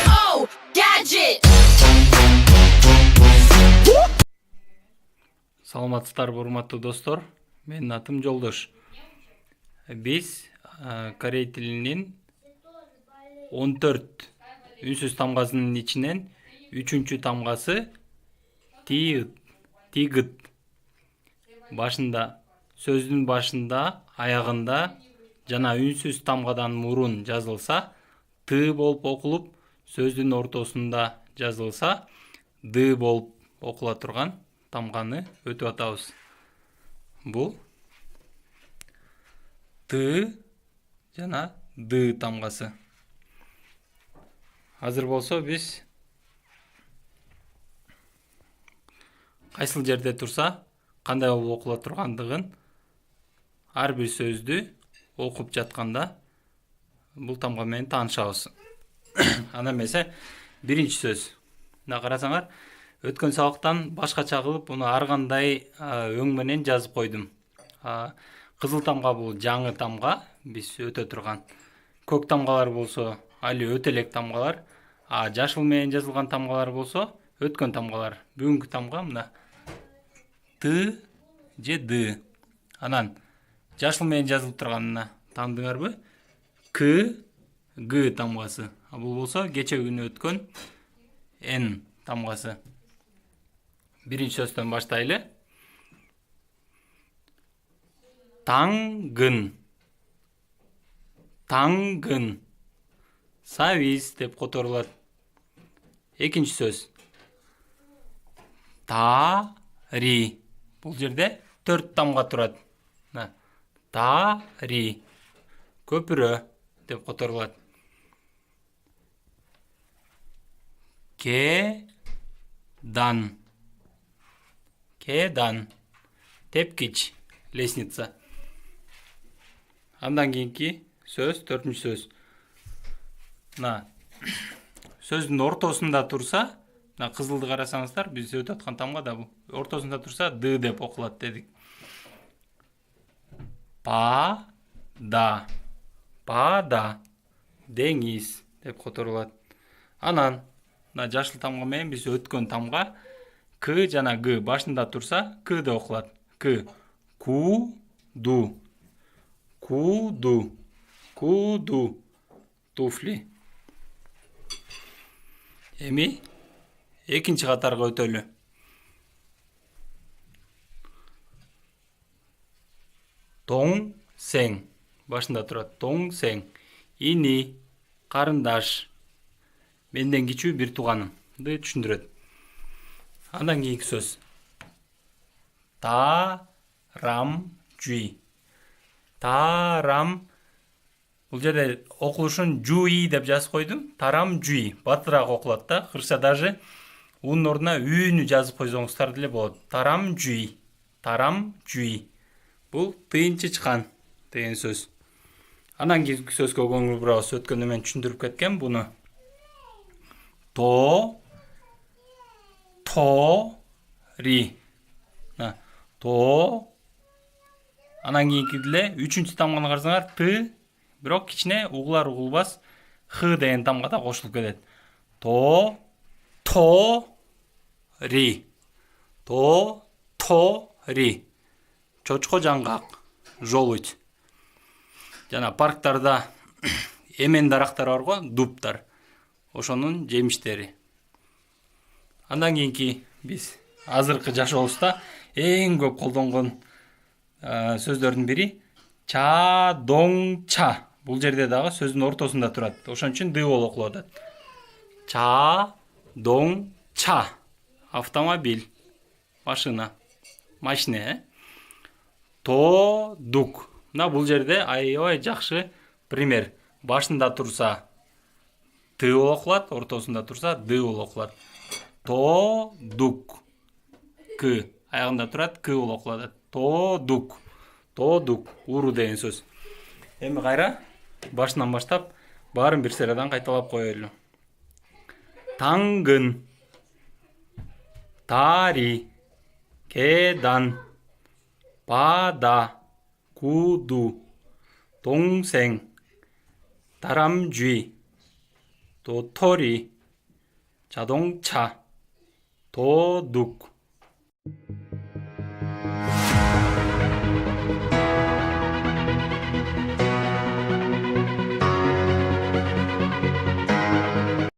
Oh, gadget. Саламатсыздарбы урматтуу достор, менин атым Жолдош. Биз корей тилинин 14 үнсүз тамгасынын ичинен 3-чү тамгасы тигыт. Башында, сөздүн башында, аягында жана үнсүз тамгадан мурун жазылса, т болуп окулуп, сөздүн ортосунда жазылса, д болуп окула турган тамганы өтүп атабыз. Бул т жана д тамгасы. Азыр болсо биз кайсыл жерде турса, кандай болуп окула тургандыгын ар бир сөздү окуп жатканда бул тамга менен таанышабыз. Анда эмесе биринчи сөз. Мына карасаңар, өткөн сабактан башкача кылып, муну ар кандай өң менен жазып койдум. Кызыл тамга бул жаңы тамга, биз өтө турган. Көк тамгалар болсо, али өтө элек тамгалар. Жашыл менен жазылган тамгалар болсо, өткөн тамгалар. Бүгүнкү тамга мына т же д. Анан жашыл менен жазылып турганына таандыңарбы? К, г тамгасы. Бул болсо кече күнү өткөн н тамгасы. Биринчи сөздөн баштайлы. Таңгын. Таңгын. Сабиз деп которулат. Экинчи сөз. Тари. Бул жерде 4 тамга турат. Тари. Көпүрө деп которулат. Кедан. Кедан. Тепкич. Лестница. Андан кийинки сөз, 4-чү сөз. Сөздүн ортосунда турса, кызылды карасаңыздар, биз өтүп аткан тамга да бул. Ортосунда турса, д деп окулат дедик. Пада. Пада. Деңиз деп которулат. Анан жашыл тамга менен биз өткөн тамга к жана г башында турса, к деп окулат. К. Куду. Куду. Куду. Туфли. Эми экинчи катарга өтөлү. Тоңсең. Башында турат. Тоңсең. Ини, карындаш. Менден кичүү бир тууганымды түшүндүрөт. Андан кийинки сөз. Тарамжуй. Тарам. Бул жерде окулушун жуи деп жазып койдум. Тарамжуй. Батыраак окулат да. Кыргызча даже унун ордуна үйүнү жазып койсоңуздар деле болот. Тарамжуй. Тарамжуй. Бул тыйынчы чыккан деген сөз. Андан кийинки сөзгө көңүл бурабыз. Өткөндө мен түшүндүрүп кеткем буну. Тори. То. Анан кийинки деле 3-чү тамганы карасаңар, т, бирок кичине угулар угулбас х деген тамгада кошулуп кетет. Тори. Тори. Чочко жаңгак. Жолуть. Жана парктарда эмен дарактар бар го, дубтар. Ошонун жемиштери. Андан кийинки биз азыркы жашообузда эң көп колдонгон сөздөрдүн бири чадоңча. Бул жерде дагы сөздүн ортосунда турат. Ошон үчүн д болуп окулуп атат. Чадоңча. Автомобиль. Машина. Машине. Тодук. Бул жерде аябай жакшы пример. Башында турса т болуп окулат, ортосунда турса д болуп окулат. Тодук. К. Аягында турат, к болуп окулат. Тодук. Тодук. Уру деген сөз. Эми кайра башынан баштап баарын бир сериядан кайталап коелу. Таңгын. Тари. Кедан. Пада. Куду. Тоңсең. Тарамжуй. 도토리, 자동차, 도둑.